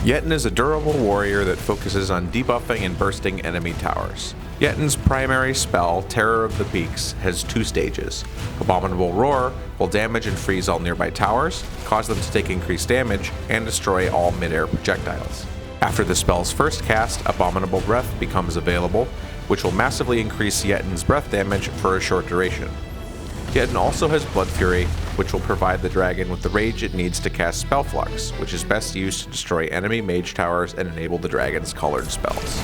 Yetin is a durable warrior that focuses on debuffing and bursting enemy towers. Yetin's primary spell, Terror of the Peaks, has 2 stages. Abominable Roar will damage and freeze all nearby towers, cause them to take increased damage, and destroy all mid-air projectiles. After the spell's first cast, Abominable Breath becomes available, which will massively increase Yetin's breath damage for a short duration. Yetin also has Blood Fury, which will provide the dragon with the rage it needs to cast Spell Flux, which is best used to destroy enemy mage towers and enable the dragon's colored spells.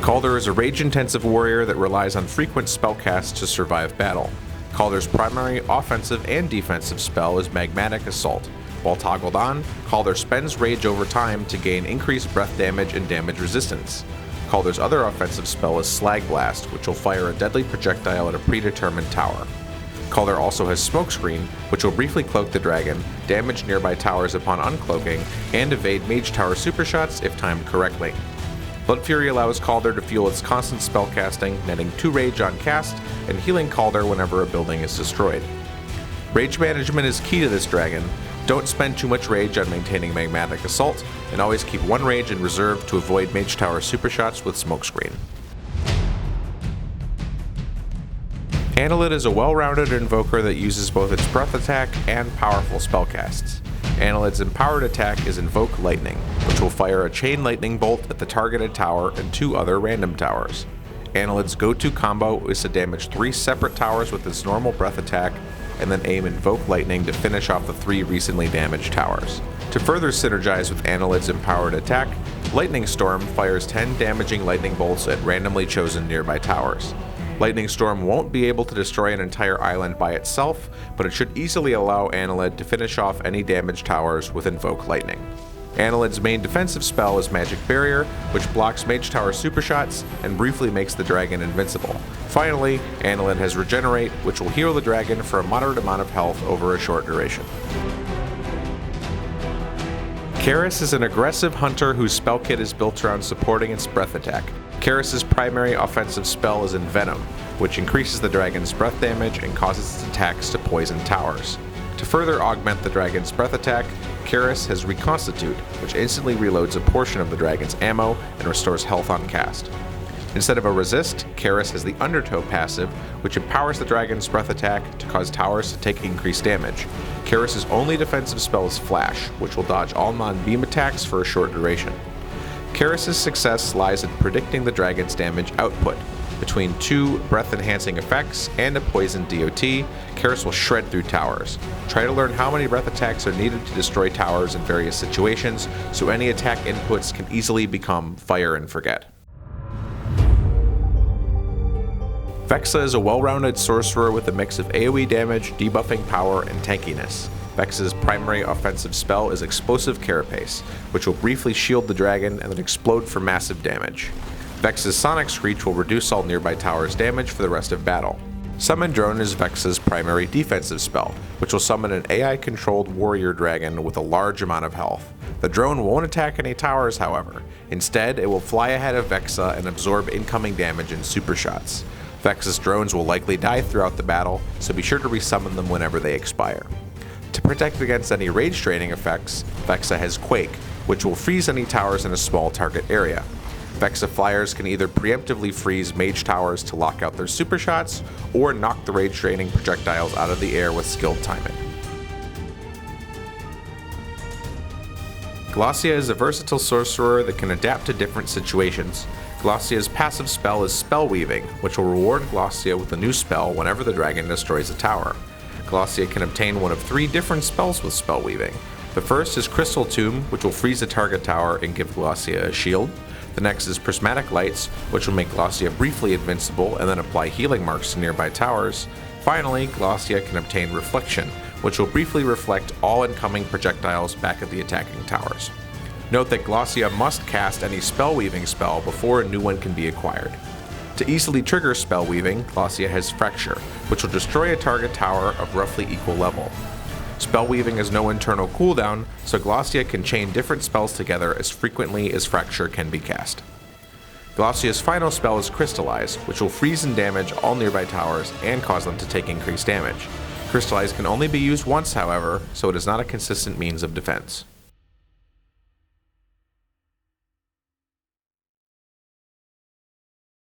Caldur is a rage-intensive warrior that relies on frequent spell casts to survive battle. Caldur's primary offensive and defensive spell is Magmatic Assault. While toggled on, Caldur spends rage over time to gain increased breath damage and damage resistance. Caldur's other offensive spell is Slag Blast, which will fire a deadly projectile at a predetermined tower. Caldur also has Smokescreen, which will briefly cloak the dragon, damage nearby towers upon uncloaking, and evade mage tower supershots if timed correctly. Blood Fury allows Caldur to fuel its constant spellcasting, netting 2 rage on cast, and healing Caldur whenever a building is destroyed. Rage management is key to this dragon. Don't spend too much rage on maintaining Magmatic Assault, and always keep 1 rage in reserve to avoid mage tower supershots with Smokescreen. Annelid is a well-rounded invoker that uses both its breath attack and powerful spellcasts. Annelid's empowered attack is Invoke Lightning, which will fire a chain lightning bolt at the targeted tower and 2 other random towers. Annelid's go-to combo is to damage 3 separate towers with its normal breath attack, and then aim Invoke Lightning to finish off the 3 recently damaged towers. To further synergize with Annelid's empowered attack, Lightning Storm fires 10 damaging lightning bolts at randomly chosen nearby towers. Lightning Storm won't be able to destroy an entire island by itself, but it should easily allow Annelid to finish off any damaged towers with Invoke Lightning. Annelid's main defensive spell is Magic Barrier, which blocks mage tower supershots and briefly makes the dragon invincible. Finally, Annelid has Regenerate, which will heal the dragon for a moderate amount of health over a short duration. Caeryss is an aggressive hunter whose spell kit is built around supporting its breath attack. Caeryss's primary offensive spell is Envenom, which increases the dragon's breath damage and causes its attacks to poison towers. To further augment the dragon's breath attack, Caeryss has Reconstitute, which instantly reloads a portion of the dragon's ammo and restores health on cast. Instead of a resist, Caeryss has the Undertow passive, which empowers the dragon's breath attack to cause towers to take increased damage. Caeryss's only defensive spell is Flash, which will dodge all non-beam attacks for a short duration. Caeryss's success lies in predicting the dragon's damage output. Between 2 breath-enhancing effects and a poison DOT, Caeryss will shred through towers. Try to learn how many breath attacks are needed to destroy towers in various situations, so any attack inputs can easily become fire and forget. Vexa is a well-rounded sorcerer with a mix of AoE damage, debuffing power, and tankiness. Vexa's primary offensive spell is Explosive Carapace, which will briefly shield the dragon and then explode for massive damage. Vexa's Sonic Screech will reduce all nearby towers' damage for the rest of battle. Summon Drone is Vexa's primary defensive spell, which will summon an AI-controlled warrior dragon with a large amount of health. The drone won't attack any towers, however. Instead, it will fly ahead of Vexa and absorb incoming damage in super shots. Vexa's drones will likely die throughout the battle, so be sure to resummon them whenever they expire. To protect against any rage draining effects, Vexa has Quake, which will freeze any towers in a small target area. Vexa flyers can either preemptively freeze mage towers to lock out their super shots, or knock the rage draining projectiles out of the air with skilled timing. Glossia is a versatile sorcerer that can adapt to different situations. Glossia's passive spell is Spell Weaving, which will reward Glossia with a new spell whenever the dragon destroys a tower. Glossia can obtain one of 3 different spells with Spell Weaving. The first is Crystal Tomb, which will freeze a target tower and give Glossia a shield. The next is Prismatic Lights, which will make Glossia briefly invincible and then apply healing marks to nearby towers. Finally, Glossia can obtain Reflection, which will briefly reflect all incoming projectiles back at the attacking towers. Note that Glossia must cast any Spell Weaving spell before a new one can be acquired. To easily trigger Spell Weaving, Glossia has Fracture, which will destroy a target tower of roughly equal level. Spell Weaving has no internal cooldown, so Glossia can chain different spells together as frequently as Fracture can be cast. Glossia's final spell is Crystallize, which will freeze and damage all nearby towers and cause them to take increased damage. Crystallize can only be used once, however, so it is not a consistent means of defense.